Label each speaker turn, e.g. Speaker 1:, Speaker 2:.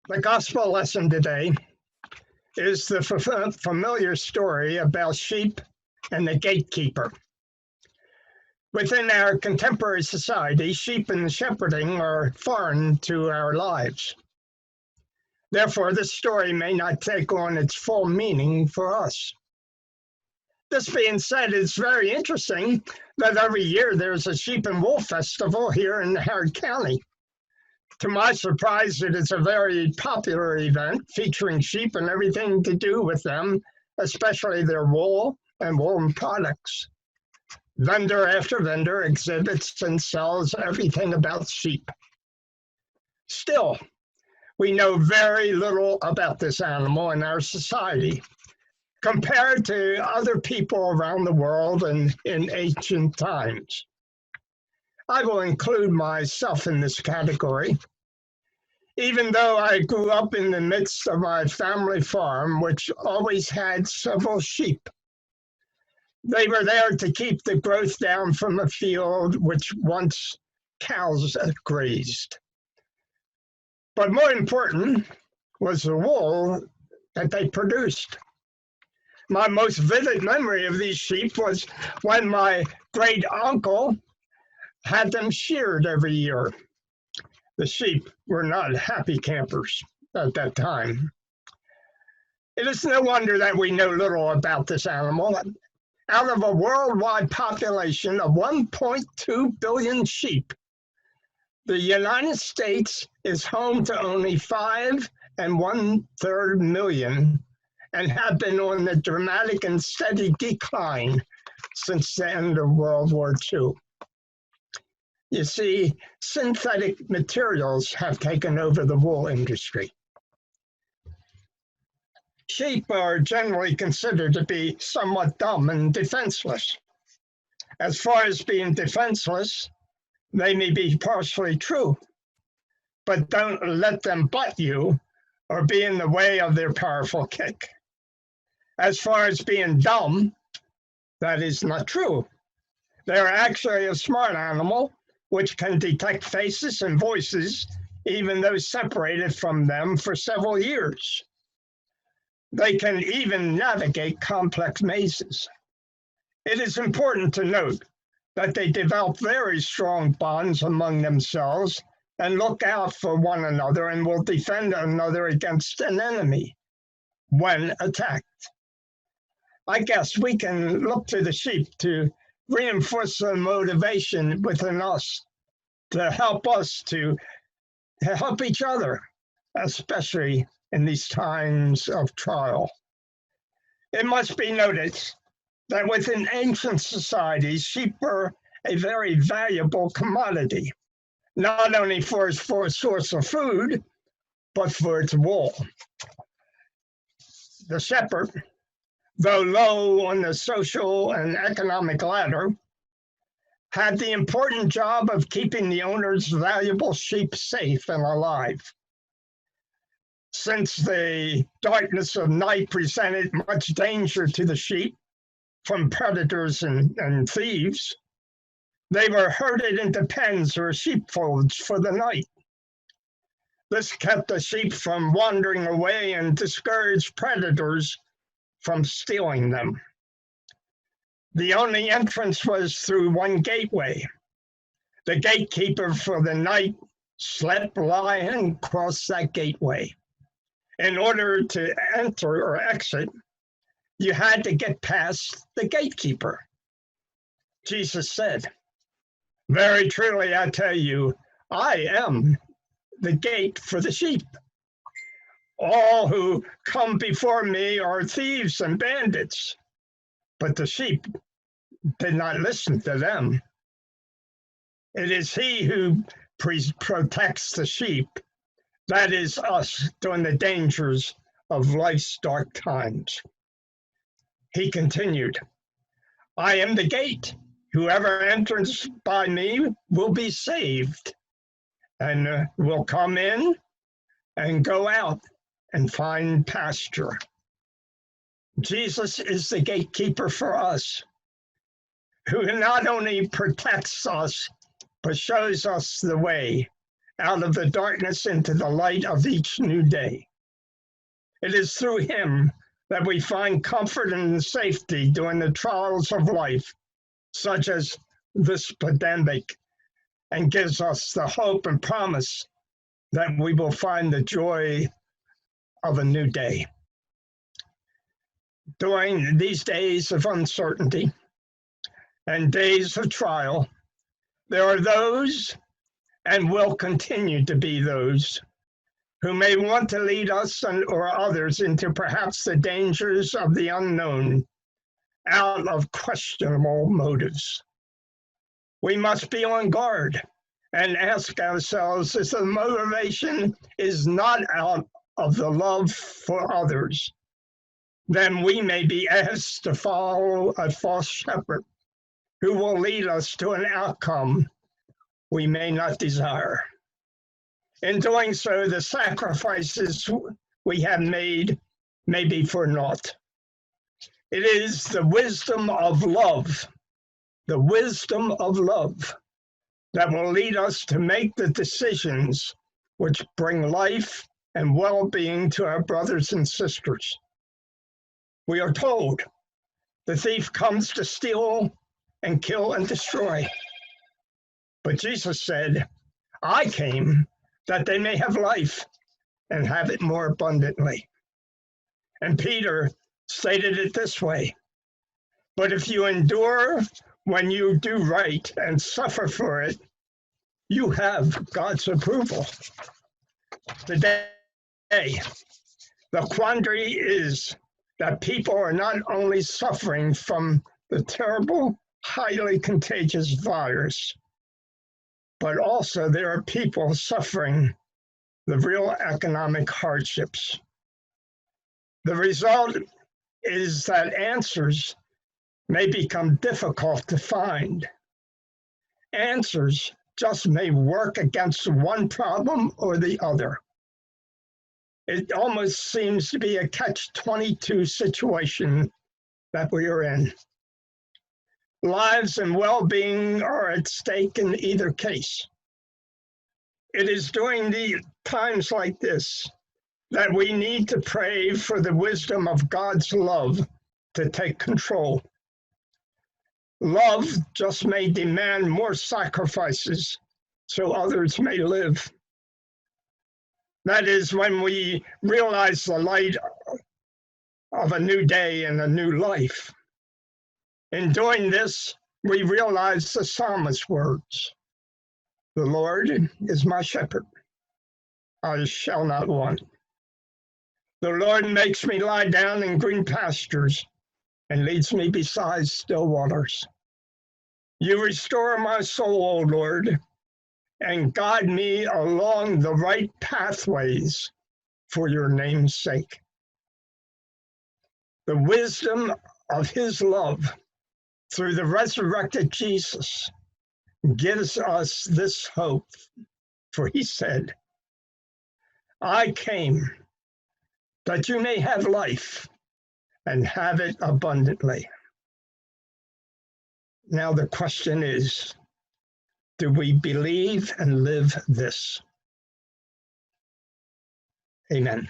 Speaker 1: The gospel lesson today is the familiar story about sheep and the gatekeeper. Within our contemporary society, sheep and shepherding are foreign to our lives. Therefore, this story may not take on its full meaning for us. This being said, it's very interesting that every year there's a sheep and wool festival here in Howard County. To my surprise, it is a very popular event featuring sheep and everything to do with them, especially their wool and woolen products. Vendor after vendor exhibits and sells everything about sheep. Still, we know very little about this animal in our society compared to other people around the world and in ancient times. I will include myself in this category. Even though I grew up in the midst of my family farm, which always had several sheep. They were there to keep the growth down from a field which once cows grazed. But more important was the wool that they produced. My most vivid memory of these sheep was when my great uncle had them sheared every year. The sheep were not happy campers at that time. It is no wonder that we know little about this animal. Out of a worldwide population of 1.2 billion sheep, the United States is home to only 5 1/3 million and have been on the dramatic and steady decline since the end of World War II. You see, synthetic materials have taken over the wool industry. Sheep are generally considered to be somewhat dumb and defenseless. As far as being defenseless, they may be partially true, but don't let them butt you or be in the way of their powerful kick. As far as being dumb, that is not true. They're actually a smart animal which can detect faces and voices even though separated from them for several years. They can even navigate complex mazes. It is important to note that they develop very strong bonds among themselves and look out for one another and will defend another against an enemy when attacked. I guess we can look to the sheep to reinforce the motivation within us to help each other, especially in these times of trial. It must be noted that within ancient societies, sheep were a very valuable commodity, not only for its source of food, but for its wool. The shepherd, though low on the social and economic ladder, had the important job of keeping the owner's valuable sheep safe and alive. Since the darkness of night presented much danger to the sheep from predators and thieves, they were herded into pens or sheepfolds for the night. This kept the sheep from wandering away and discouraged predators from stealing them. The only entrance was through one gateway. The gatekeeper for the night slept, lie, and cross that gateway. In order to enter or exit, you had to get past the gatekeeper. Jesus said, "Very truly I tell you, I am the gate for the sheep. All who come before me are thieves and bandits, but the sheep did not listen to them. It is he who protects the sheep, that is us, during the dangers of life's dark times." He continued, "I am the gate. Whoever enters by me will be saved and will come in and go out and find pasture." Jesus is the gatekeeper for us, who not only protects us, but shows us the way out of the darkness into the light of each new day. It is through him that we find comfort and safety during the trials of life, such as this pandemic, and gives us the hope and promise that we will find the joy of a new day. During these days of uncertainty and days of trial, there are those, and will continue to be those, who may want to lead us or others into perhaps the dangers of the unknown out of questionable motives. We must be on guard and ask ourselves if the motivation is not out of the love for others, then we may be asked to follow a false shepherd who will lead us to an outcome we may not desire. In doing so, the sacrifices we have made may be for naught. It is the wisdom of love, that will lead us to make the decisions which bring life and well-being to our brothers and sisters. We are told the thief comes to steal and kill and destroy. But Jesus said, I came that they may have life and have it more abundantly. And Peter stated it this way, but if you endure when you do right and suffer for it, you have God's approval. Today, the quandary is that people are not only suffering from the terrible, highly contagious virus, but also there are people suffering the real economic hardships. The result is that answers may become difficult to find. Answers just may work against one problem or the other. It almost seems to be a catch-22 situation that we are in. Lives and well-being are at stake in either case. It is during the times like this that we need to pray for the wisdom of God's love to take control. Love just may demand more sacrifices so others may live. That is when we realize the light of a new day and a new life. In doing this, we realize the psalmist's words. The Lord is my shepherd. I shall not want. The Lord makes me lie down in green pastures and leads me beside still waters. You restore my soul, O Lord, and guide me along the right pathways for your name's sake. The wisdom of his love through the resurrected Jesus gives us this hope, for he said, I came that you may have life and have it abundantly. Now the question is, do we believe and live this? Amen.